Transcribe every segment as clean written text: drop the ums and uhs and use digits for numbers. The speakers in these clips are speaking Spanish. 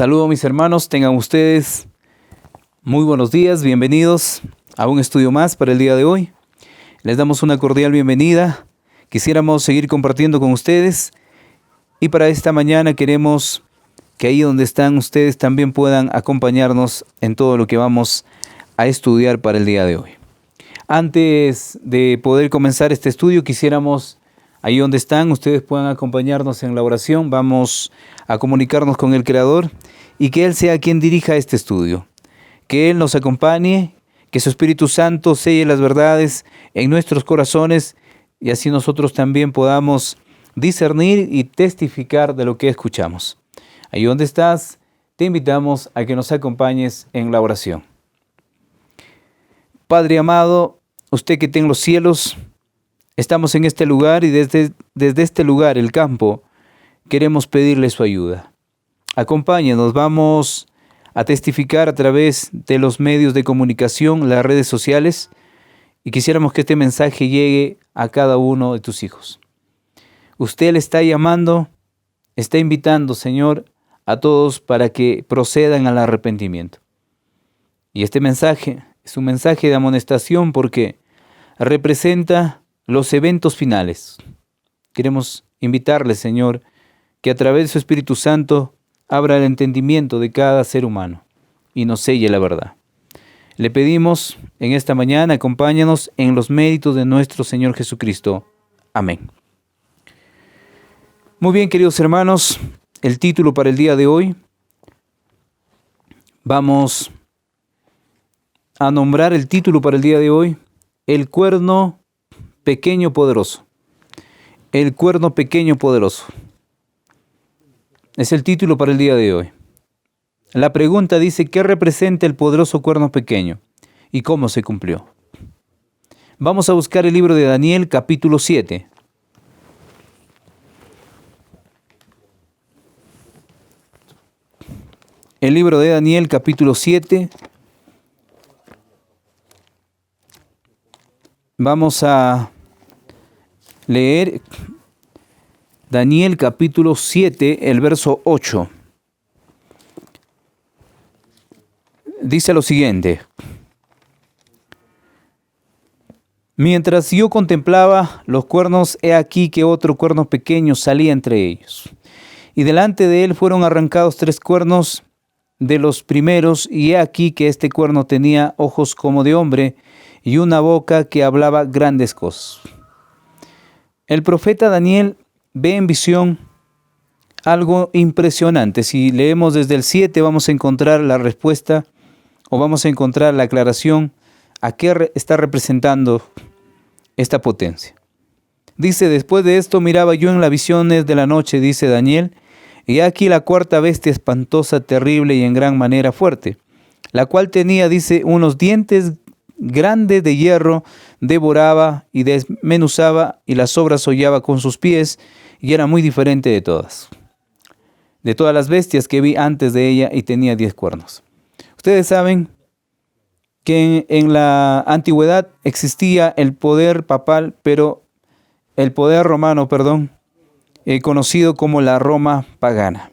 Saludos mis hermanos, tengan ustedes muy buenos días, bienvenidos a un estudio más para el día de hoy. Les damos una cordial bienvenida, quisiéramos seguir compartiendo con ustedes y para esta mañana queremos que ahí donde están ustedes también puedan acompañarnos en todo lo que vamos a estudiar para el día de hoy. Antes de poder comenzar este estudio quisiéramos, ahí donde están, ustedes puedan acompañarnos en la oración. Vamos a comunicarnos con el Creador y que Él sea quien dirija este estudio. Que Él nos acompañe, que su Espíritu Santo selle las verdades en nuestros corazones y así nosotros también podamos discernir y testificar de lo que escuchamos. Ahí donde estás, te invitamos a que nos acompañes en la oración. Padre amado, usted que está en los cielos, estamos en este lugar y desde este lugar, el campo, queremos pedirle su ayuda. Acompáñenos, vamos a testificar a través de los medios de comunicación, las redes sociales, y quisiéramos que este mensaje llegue a cada uno de tus hijos. Usted le está llamando, está invitando, Señor, a todos para que procedan al arrepentimiento. Y este mensaje es un mensaje de amonestación porque representa los eventos finales. Queremos invitarle, Señor, que a través de su Espíritu Santo abra el entendimiento de cada ser humano y nos selle la verdad. Le pedimos en esta mañana, acompáñanos en los méritos de nuestro Señor Jesucristo. Amén. Muy bien, queridos hermanos, el título para el día de hoy, vamos a nombrar el título para el día de hoy, el cuerno pequeño poderoso. El cuerno pequeño poderoso. Es el título para el día de hoy. La pregunta dice, ¿qué representa el poderoso cuerno pequeño? ¿Y cómo se cumplió? Vamos a buscar el libro de Daniel, capítulo 7. El libro de Daniel, capítulo 7. Vamos a leer Daniel capítulo 7, el verso 8. Dice lo siguiente. Mientras yo contemplaba los cuernos, he aquí que otro cuerno pequeño salía entre ellos. Y delante de él fueron arrancados 3 cuernos de los primeros, y he aquí que este cuerno tenía ojos como de hombre y una boca que hablaba grandes cosas. El profeta Daniel ve en visión algo impresionante. Si leemos desde el 7 vamos a encontrar la respuesta o vamos a encontrar la aclaración a qué está representando esta potencia. Dice, después de esto miraba yo en las visiones de la noche, dice Daniel, y aquí la cuarta bestia espantosa, terrible y en gran manera fuerte, la cual tenía, dice, unos dientes grandes de hierro, devoraba y desmenuzaba y las sobras hollaba con sus pies y era muy diferente de todas las bestias que vi antes de ella y tenía 10 cuernos. Ustedes saben que en la antigüedad existía el poder papal, pero el poder romano, conocido como la Roma pagana.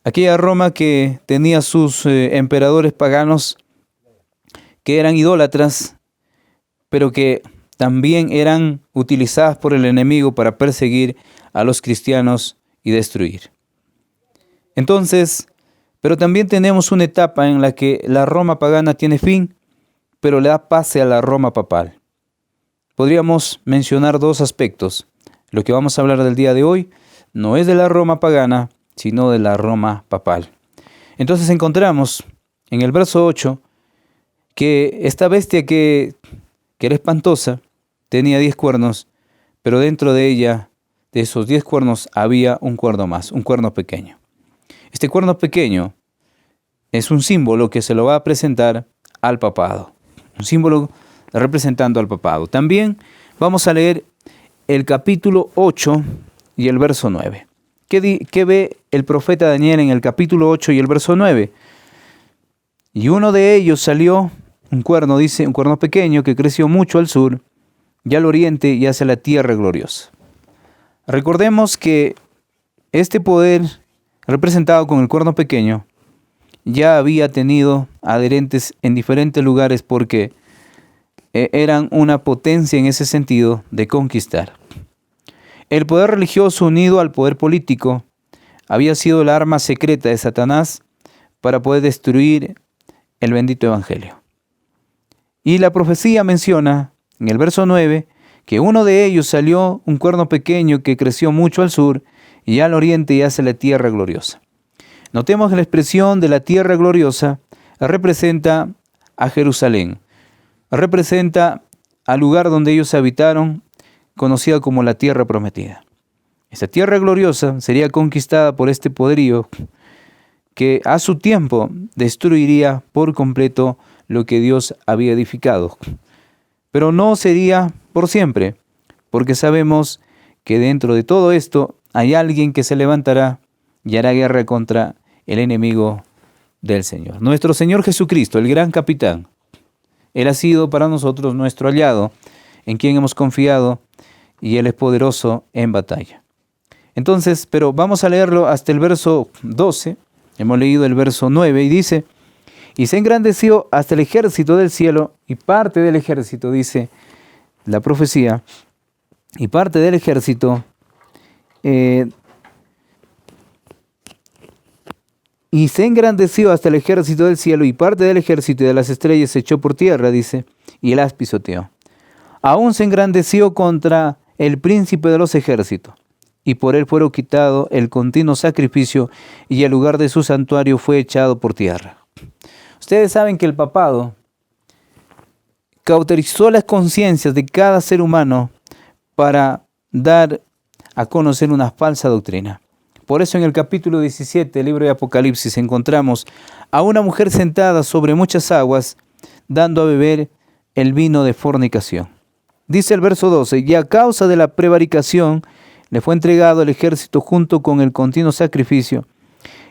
Aquella Roma que tenía sus emperadores paganos que eran idólatras, pero que también eran utilizadas por el enemigo para perseguir a los cristianos y destruir. Entonces, pero también tenemos una etapa en la que la Roma pagana tiene fin, pero le da pase a la Roma papal. Podríamos mencionar 2 aspectos. Lo que vamos a hablar del día de hoy no es de la Roma pagana, sino de la Roma papal. Entonces encontramos en el verso 8 que esta bestia que era espantosa, tenía 10 cuernos, pero dentro de ella, de esos 10 cuernos, había un cuerno más, un cuerno pequeño. Este cuerno pequeño es un símbolo que se lo va a presentar al papado, un símbolo representando al papado. También vamos a leer el capítulo 8 y el verso 9. ¿Qué ve el profeta Daniel en el capítulo 8 y el verso 9? Y uno de ellos salió, un cuerno, dice, un cuerno pequeño que creció mucho al sur y al oriente y hacia la tierra gloriosa. Recordemos que este poder representado con el cuerno pequeño, ya había tenido adherentes en diferentes lugares porque eran una potencia en ese sentido de conquistar. El poder religioso unido al poder político había sido la arma secreta de Satanás para poder destruir el bendito evangelio. Y la profecía menciona en el verso 9 que uno de ellos salió un cuerno pequeño que creció mucho al sur y al oriente y hacia la tierra gloriosa. Notemos que la expresión de la tierra gloriosa representa a Jerusalén, representa al lugar donde ellos habitaron, conocida como la tierra prometida. Esta tierra gloriosa sería conquistada por este poderío que a su tiempo destruiría por completo lo que Dios había edificado. Pero no sería por siempre, porque sabemos que dentro de todo esto hay alguien que se levantará y hará guerra contra el enemigo del Señor. Nuestro Señor Jesucristo, el gran capitán. Él ha sido para nosotros nuestro aliado, en quien hemos confiado, y Él es poderoso en batalla. Entonces, pero vamos a leerlo hasta el verso 12. Hemos leído el verso 9 y dice: y se engrandeció hasta el ejército del cielo, y parte del ejército, dice la profecía, y parte del ejército, y se engrandeció hasta el ejército del cielo, y parte del ejército y de las estrellas se echó por tierra, dice, y las pisoteó. Aún se engrandeció contra el príncipe de los ejércitos, y por él fueron quitado el continuo sacrificio, y el lugar de su santuario fue echado por tierra. Ustedes saben que el papado cauterizó las conciencias de cada ser humano para dar a conocer una falsa doctrina. Por eso en el capítulo 17 del libro de Apocalipsis encontramos a una mujer sentada sobre muchas aguas, dando a beber el vino de fornicación. Dice el verso 12, y a causa de la prevaricación le fue entregado el ejército junto con el continuo sacrificio,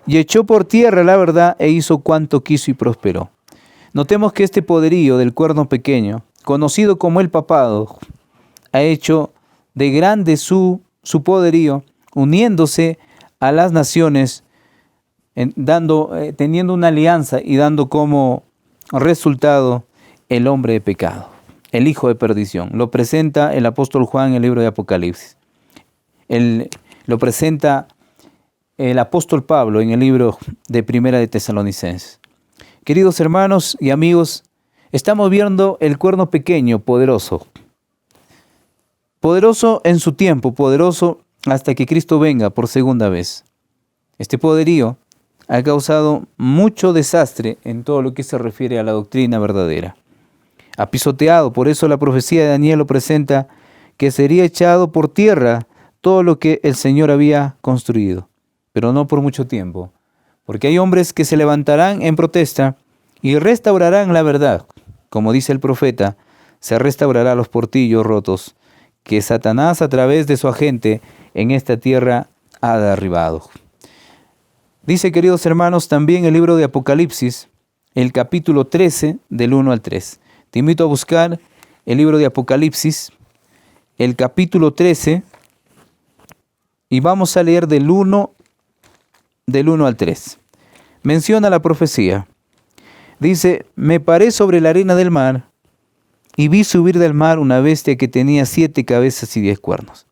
y echó por tierra la verdad e hizo cuanto quiso y prosperó. Notemos que este poderío del cuerno pequeño, conocido como el papado, ha hecho de grande su poderío, uniéndose a las naciones, teniendo una alianza y dando como resultado el hombre de pecado, el hijo de perdición. Lo presenta el apóstol Juan en el libro de Apocalipsis. Lo presenta el apóstol Pablo en el libro de Primera de Tesalonicenses. Queridos hermanos y amigos, estamos viendo el cuerno pequeño, poderoso. Poderoso en su tiempo, poderoso hasta que Cristo venga por segunda vez. Este poderío ha causado mucho desastre en todo lo que se refiere a la doctrina verdadera. Ha pisoteado, por eso la profecía de Daniel lo presenta, que sería echado por tierra todo lo que el Señor había construido, pero no por mucho tiempo, porque hay hombres que se levantarán en protesta y restaurarán la verdad. Como dice el profeta, se restaurará los portillos rotos que Satanás a través de su agente en esta tierra ha derribado. Dice, queridos hermanos, también el libro de Apocalipsis, el capítulo 13, del 1 al 3. Te invito a buscar el libro de Apocalipsis, el capítulo 13, y vamos a leer del 1 al 3. Menciona la profecía. Dice, me paré sobre la arena del mar, y vi subir del mar una bestia que tenía 7 cabezas y 10 cuernos,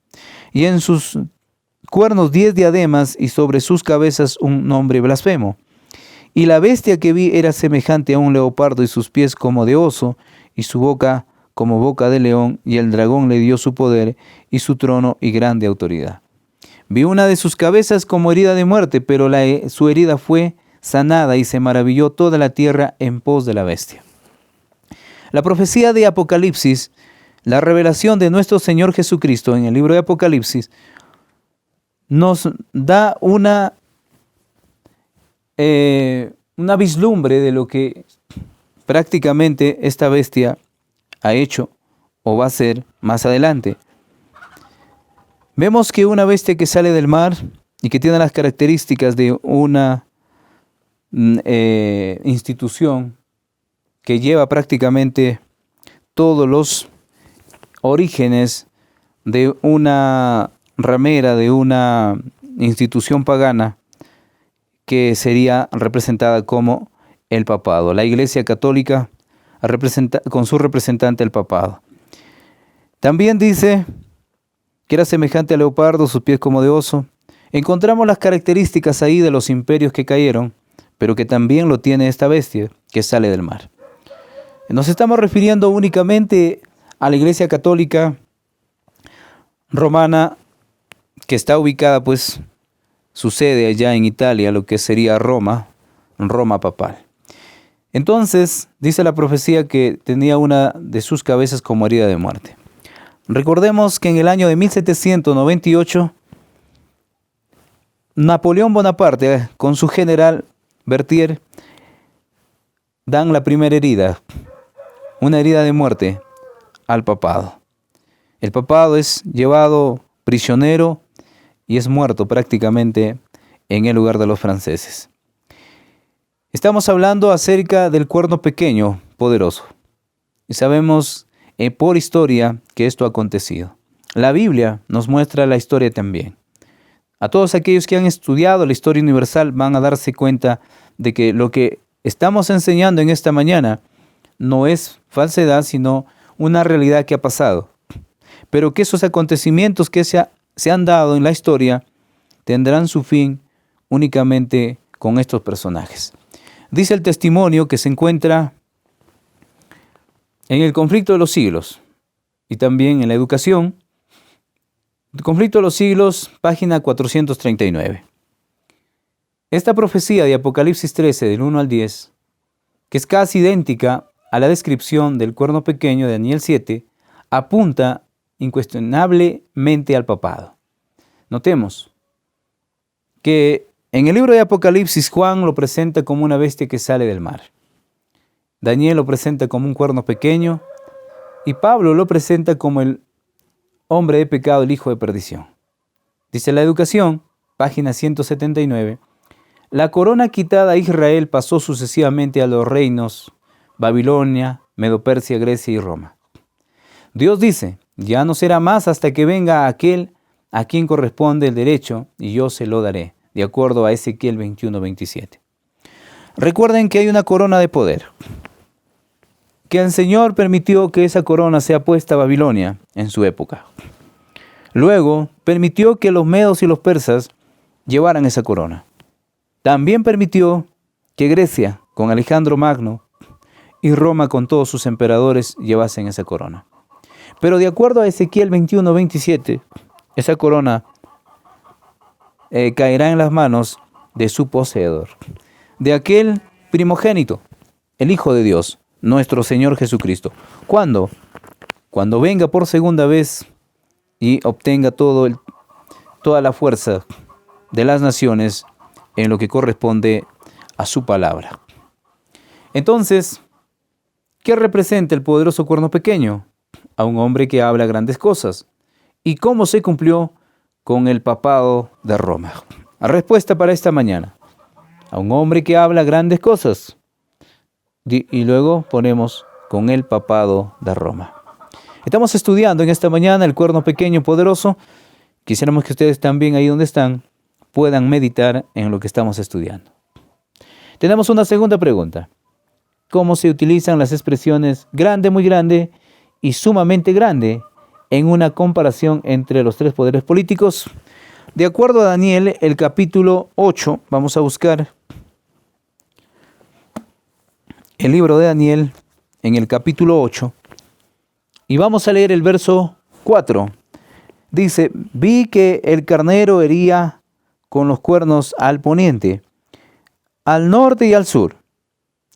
y en sus cuernos 10 diademas, y sobre sus cabezas un nombre blasfemo. Y la bestia que vi era semejante a un leopardo, y sus pies como de oso, y su boca como boca de león, y el dragón le dio su poder, y su trono y grande autoridad. Vi una de sus cabezas como herida de muerte, pero su herida fue sanada, y se maravilló toda la tierra en pos de la bestia. La profecía de Apocalipsis, la revelación de nuestro Señor Jesucristo en el libro de Apocalipsis, nos da una vislumbre de lo que prácticamente esta bestia ha hecho o va a hacer más adelante. Vemos que una bestia que sale del mar y que tiene las características de una institución que lleva prácticamente todos los orígenes de una ramera, de una institución pagana, que sería representada como el papado. La Iglesia Católica con su representante el papado. También dice que era semejante al leopardo, sus pies como de oso. Encontramos las características ahí de los imperios que cayeron, pero que también lo tiene esta bestia que sale del mar. Nos estamos refiriendo únicamente a la Iglesia Católica Romana, que está ubicada, pues, su sede allá en Italia, lo que sería Roma papal. Entonces, dice la profecía que tenía una de sus cabezas como herida de muerte. Recordemos que en el año de 1798, Napoleón Bonaparte, con su general Berthier, dan la primera herida, una herida de muerte al papado. El papado es llevado prisionero y es muerto prácticamente en el lugar de los franceses. Estamos hablando acerca del cuerno pequeño, poderoso. Y sabemos por historia que esto ha acontecido. La Biblia nos muestra la historia también. A todos aquellos que han estudiado la historia universal van a darse cuenta de que lo que estamos enseñando en esta mañana no es falsedad, sino una realidad que ha pasado. Pero que esos acontecimientos que se han dado en la historia tendrán su fin únicamente con estos personajes. Dice el testimonio que se encuentra en el conflicto de los siglos y también en la educación. El conflicto de los siglos, página 439. Esta profecía de Apocalipsis 13, del 1 al 10, que es casi idéntica a la descripción del cuerno pequeño de Daniel 7, apunta incuestionablemente al papado. Notemos que en el libro de Apocalipsis Juan lo presenta como una bestia que sale del mar. Daniel lo presenta como un cuerno pequeño y Pablo lo presenta como el hombre de pecado, el hijo de perdición. Dice la educación, página 179, la corona quitada a Israel pasó sucesivamente a los reinos Babilonia, Medo-Persia, Grecia y Roma. Dios dice, ya no será más hasta que venga aquel a quien corresponde el derecho y yo se lo daré, de acuerdo a Ezequiel 21:27. Recuerden que hay una corona de poder, que el Señor permitió que esa corona sea puesta a Babilonia en su época. Luego permitió que los medos y los persas llevaran esa corona. También permitió que Grecia, con Alejandro Magno, y Roma con todos sus emperadores llevasen esa corona. Pero de acuerdo a Ezequiel 21:27, esa corona caerá en las manos de su poseedor, de aquel primogénito, el Hijo de Dios, nuestro Señor Jesucristo. ¿Cuándo? Cuando venga por segunda vez y obtenga toda la fuerza de las naciones en lo que corresponde a su palabra. Entonces, ¿qué representa el poderoso cuerno pequeño? A un hombre que habla grandes cosas. ¿Y cómo se cumplió con el papado de Roma? La respuesta para esta mañana. A un hombre que habla grandes cosas. Y luego ponemos con el papado de Roma. Estamos estudiando en esta mañana el cuerno pequeño poderoso. Quisiéramos que ustedes también ahí donde están puedan meditar en lo que estamos estudiando. Tenemos una segunda pregunta. ¿Cómo se utilizan las expresiones grande, muy grande y sumamente grande en una comparación entre los tres poderes políticos? De acuerdo a Daniel, el capítulo 8, vamos a buscar el libro de Daniel en el capítulo 8 y vamos a leer el verso 4. Dice, vi que el carnero hería con los cuernos al poniente, al norte y al sur,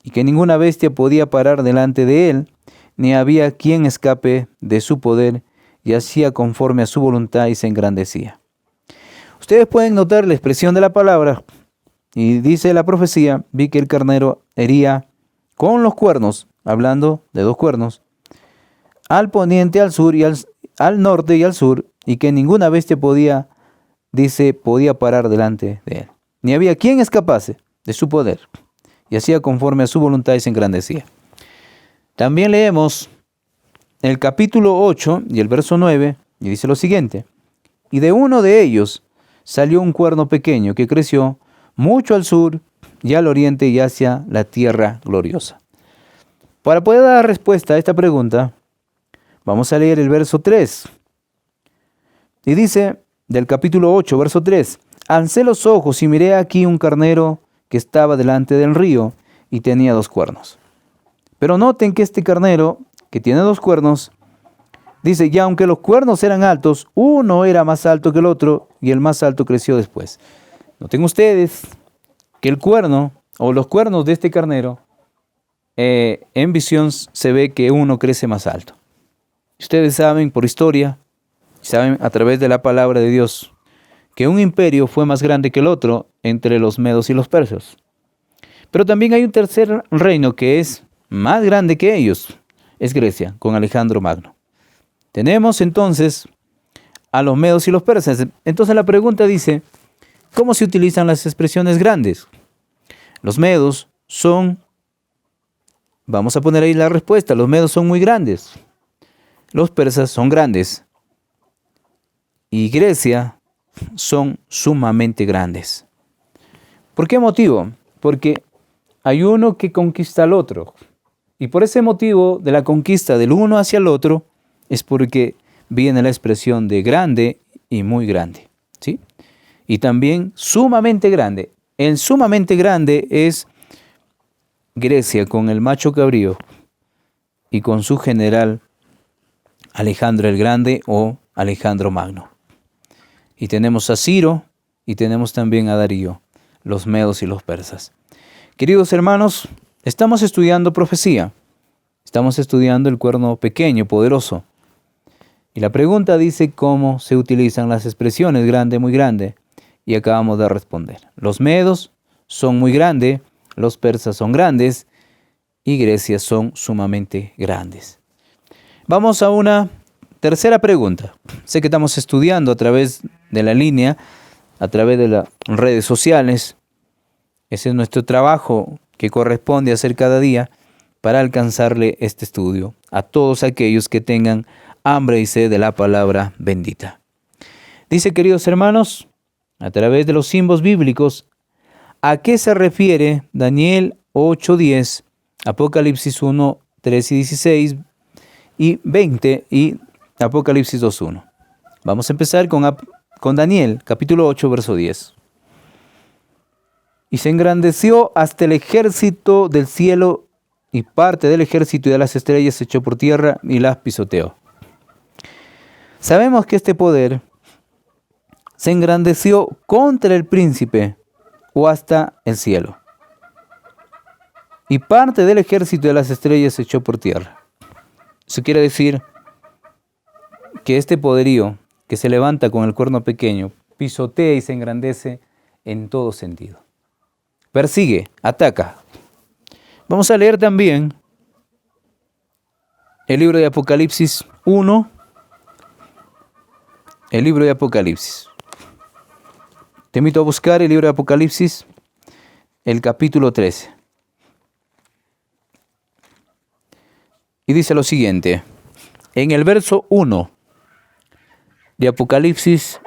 y que ninguna bestia podía parar delante de él, ni había quien escape de su poder, y hacía conforme a su voluntad y se engrandecía. Ustedes pueden notar la expresión de la palabra, y dice la profecía, vi que el carnero hería con los cuernos, hablando de dos cuernos, al poniente, al sur y al norte y al sur, y que ninguna bestia podía parar delante de él. Ni había quien escapase de su poder, y hacía conforme a su voluntad y se engrandecía. También leemos el capítulo 8 y el verso 9, y dice lo siguiente, y de uno de ellos salió un cuerno pequeño que creció mucho al sur y al oriente y hacia la tierra gloriosa. Para poder dar respuesta a esta pregunta, vamos a leer el verso 3. Y dice del capítulo 8, verso 3, alcé los ojos y miré aquí un carnero que estaba delante del río y tenía 2 cuernos. Pero noten que este carnero, que tiene 2 cuernos, dice, y aunque los cuernos eran altos, uno era más alto que el otro y el más alto creció después. Noten ustedes que el cuerno o los cuernos de este carnero, en visión se ve que uno crece más alto. Ustedes saben por historia, saben a través de la palabra de Dios, que un imperio fue más grande que el otro entre los medos y los persas. Pero también hay un tercer reino que es más grande que ellos, es Grecia, con Alejandro Magno. Tenemos entonces a los medos y los persas. Entonces la pregunta dice, ¿cómo se utilizan las expresiones grandes? Los medos son, vamos a poner ahí la respuesta, los medos son muy grandes. Los persas son grandes. Y Grecia son sumamente grandes. ¿Por qué motivo? Porque hay uno que conquista al otro. Y por ese motivo de la conquista del uno hacia el otro, es porque viene la expresión de grande y muy grande, ¿sí? Y también sumamente grande. El sumamente grande es Grecia con el macho cabrío y con su general Alejandro el Grande o Alejandro Magno. Y tenemos a Ciro y tenemos también a Darío, los medos y los persas. Queridos hermanos, estamos estudiando profecía. Estamos estudiando el cuerno pequeño, poderoso. Y la pregunta dice cómo se utilizan las expresiones grande, muy grande. Y acabamos de responder. Los medos son muy grandes, los persas son grandes y Grecia son sumamente grandes. Vamos a una tercera pregunta. Sé que estamos estudiando a través de la línea, a través de las redes sociales. Ese es nuestro trabajo que corresponde hacer cada día para alcanzarle este estudio a todos aquellos que tengan hambre y sed de la palabra bendita. Dice, queridos hermanos, a través de los símbolos bíblicos, ¿a qué se refiere Daniel 8:10, Apocalipsis 1, 3 y 16 y 20 y Apocalipsis 2:1? Vamos a empezar con Daniel, capítulo 8, verso 10. Y se engrandeció hasta el ejército del cielo y parte del ejército y de las estrellas se echó por tierra y las pisoteó. Sabemos que este poder se engrandeció contra el príncipe o hasta el cielo. Y parte del ejército de las estrellas se echó por tierra. Eso quiere decir que este poderío que se levanta con el cuerno pequeño pisotea y se engrandece en todo sentido. Persigue, ataca. Vamos a leer también el libro de Apocalipsis 1. El libro de Apocalipsis. Te invito a buscar el libro de Apocalipsis, el capítulo 13. Y dice lo siguiente. En el verso 1 de Apocalipsis,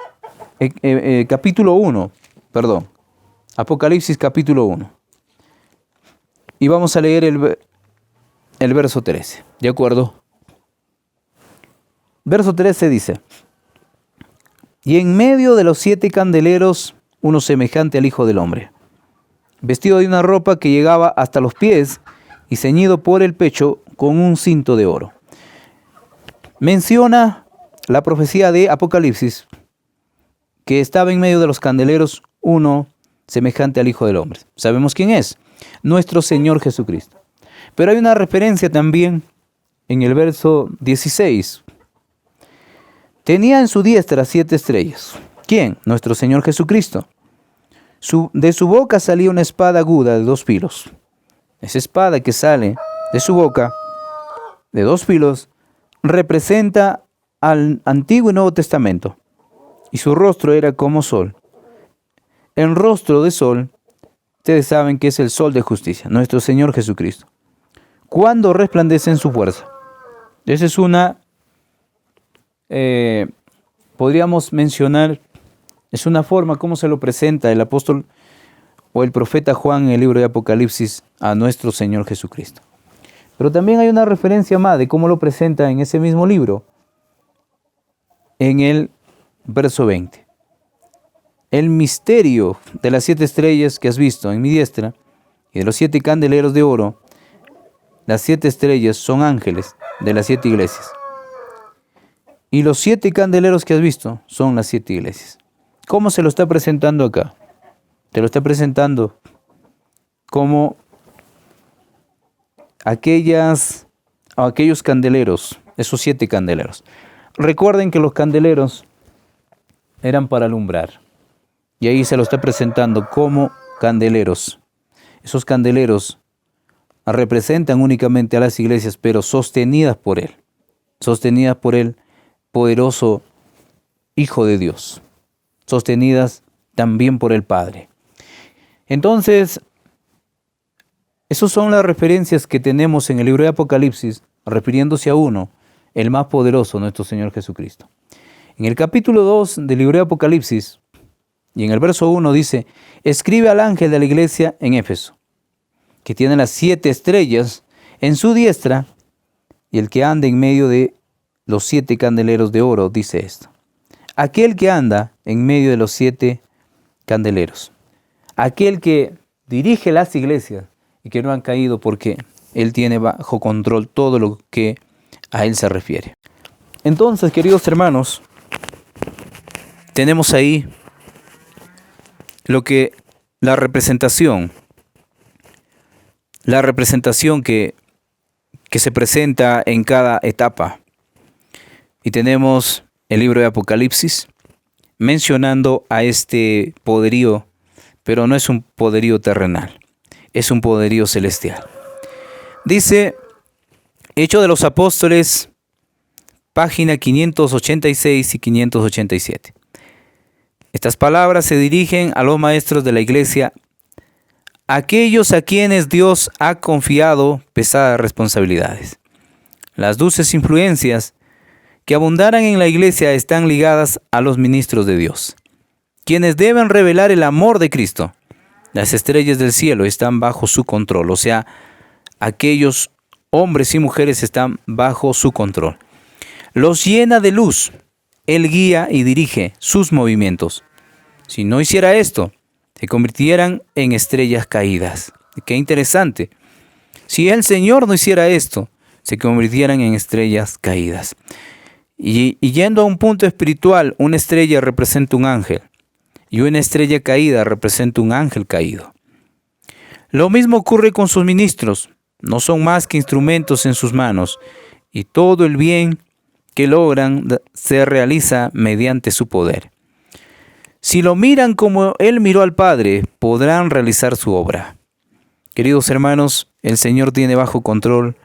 capítulo 1, perdón. Apocalipsis capítulo 1. Y vamos a leer el verso 13. ¿De acuerdo? Verso 13 dice. Y en medio de los 7 candeleros, uno semejante al Hijo del Hombre, vestido de una ropa que llegaba hasta los pies y ceñido por el pecho con un cinto de oro. Menciona la profecía de Apocalipsis que estaba en medio de los candeleros uno semejante al Hijo del Hombre. ¿Sabemos quién es? Nuestro Señor Jesucristo. Pero hay una referencia también en el verso 16. Tenía en su diestra 7 estrellas. ¿Quién? Nuestro Señor Jesucristo. De su boca salía una espada aguda de 2 filos. Esa espada que sale de su boca, de 2 filos, representa al Antiguo y Nuevo Testamento. Y su rostro era como sol. El rostro de sol, ustedes saben que es el sol de justicia, nuestro Señor Jesucristo. Cuando resplandece en su fuerza. Esa es una, podríamos mencionar, es una forma como se lo presenta el apóstol o el profeta Juan en el libro de Apocalipsis a nuestro Señor Jesucristo. Pero también hay una referencia más de cómo lo presenta en ese mismo libro, en el verso 20. El misterio de las 7 estrellas que has visto en mi diestra y de los 7 candeleros de oro, las 7 estrellas son ángeles de las 7 iglesias. Y los 7 candeleros que has visto son las 7 iglesias. ¿Cómo se lo está presentando acá? Te lo está presentando como aquellos candeleros, esos 7 candeleros. Recuerden que los candeleros eran para alumbrar. Y ahí se lo está presentando como candeleros. Esos candeleros representan únicamente a las iglesias, pero sostenidas por Él. Sostenidas por el poderoso Hijo de Dios. Sostenidas también por el Padre. Entonces, esas son las referencias que tenemos en el libro de Apocalipsis, refiriéndose a uno, el más poderoso, nuestro Señor Jesucristo. En el capítulo 2 del libro de Apocalipsis, y en el verso 1 dice, escribe al ángel de la iglesia en Éfeso, que tiene las 7 estrellas en su diestra, y el que anda en medio de los 7 candeleros de oro, dice esto. Aquel que anda en medio de los 7 candeleros, aquel que dirige las iglesias y que no han caído porque Él tiene bajo control todo lo que a Él se refiere. Entonces, queridos hermanos, tenemos ahí la representación que se presenta en cada etapa. Y tenemos el libro de Apocalipsis mencionando a este poderío, pero no es un poderío terrenal, es un poderío celestial. Dice, Hechos de los Apóstoles, página 586 y 587. Estas palabras se dirigen a los maestros de la iglesia, aquellos a quienes Dios ha confiado pesadas responsabilidades. Las dulces influencias que abundaran en la iglesia están ligadas a los ministros de Dios, quienes deben revelar el amor de Cristo. Las estrellas del cielo están bajo su control, o sea, aquellos hombres y mujeres están bajo su control. Los llena de luz, Él guía y dirige sus movimientos. Si no hiciera esto, se convirtieran en estrellas caídas. Qué interesante. Si el Señor no hiciera esto, se convirtieran en estrellas caídas. Y yendo a un punto espiritual, una estrella representa un ángel y una estrella caída representa un ángel caído. Lo mismo ocurre con sus ministros. No son más que instrumentos en sus manos y todo el bien que logran se realiza mediante su poder. Si lo miran como Él miró al Padre, podrán realizar su obra. Queridos hermanos, el Señor tiene bajo control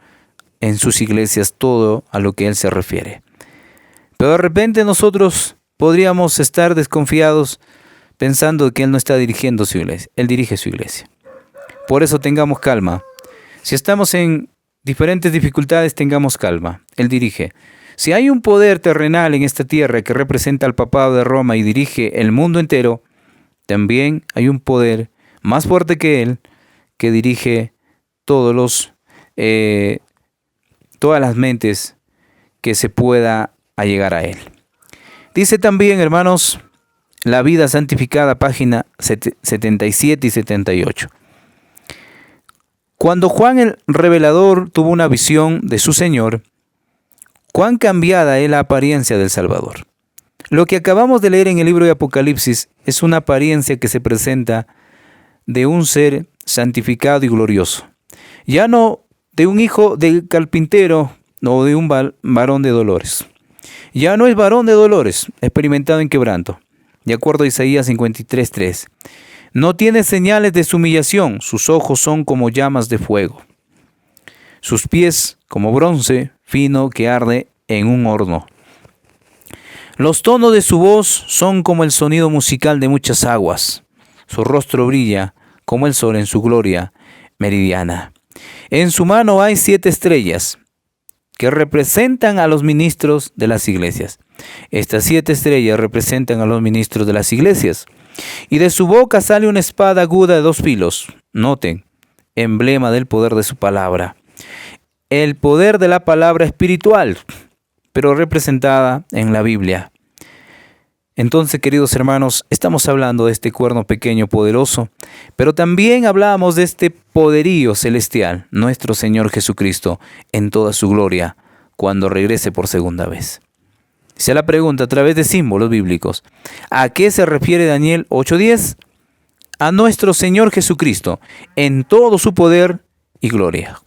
en sus iglesias todo a lo que Él se refiere. Pero de repente nosotros podríamos estar desconfiados pensando que Él no está dirigiendo su iglesia. Él dirige su iglesia. Por eso tengamos calma. Si estamos en diferentes dificultades, tengamos calma. Él dirige. Si hay un poder terrenal en esta tierra que representa al papado de Roma y dirige el mundo entero, también hay un poder más fuerte que Él que dirige todas las mentes que se pueda llegar a Él. Dice también, hermanos, la vida santificada, página 77 y 78. Cuando Juan el revelador tuvo una visión de su Señor, cuán cambiada es la apariencia del Salvador. Lo que acabamos de leer en el libro de Apocalipsis es una apariencia que se presenta de un ser santificado y glorioso. Ya no de un hijo del carpintero o de un varón de dolores. Ya no es varón de dolores, experimentado en quebranto. De acuerdo a Isaías 53:3. No tiene señales de su humillación, sus ojos son como llamas de fuego. Sus pies como bronce fino que arde en un horno. Los tonos de su voz son como el sonido musical de muchas aguas. Su rostro brilla como el sol en su gloria meridiana. En su mano hay 7 estrellas que representan a los ministros de las iglesias. Estas 7 estrellas representan a los ministros de las iglesias. Y de su boca sale una espada aguda de 2 filos. Noten, emblema del poder de su palabra. El poder de la palabra espiritual, pero representada en la Biblia. Entonces, queridos hermanos, estamos hablando de este cuerno pequeño poderoso, pero también hablamos de este poderío celestial, nuestro Señor Jesucristo, en toda su gloria, cuando regrese por segunda vez. Se la pregunta a través de símbolos bíblicos. ¿A qué se refiere Daniel 8:10? A nuestro Señor Jesucristo, en todo su poder y gloria.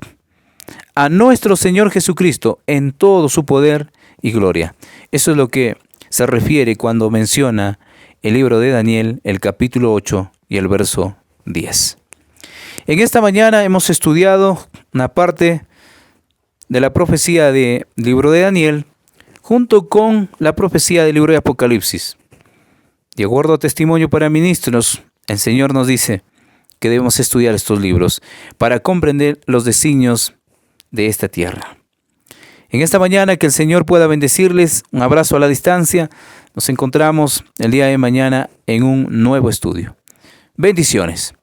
A nuestro Señor Jesucristo, en todo su poder y gloria. Eso es lo que se refiere cuando menciona el libro de Daniel, el capítulo 8 y el verso 10. En esta mañana hemos estudiado una parte de la profecía del libro de Daniel junto con la profecía del libro de Apocalipsis. De acuerdo a Testimonio para Ministros, el Señor nos dice que debemos estudiar estos libros para comprender los designios de esta tierra. En esta mañana que el Señor pueda bendecirles. Un abrazo a la distancia. Nos encontramos el día de mañana en un nuevo estudio. Bendiciones.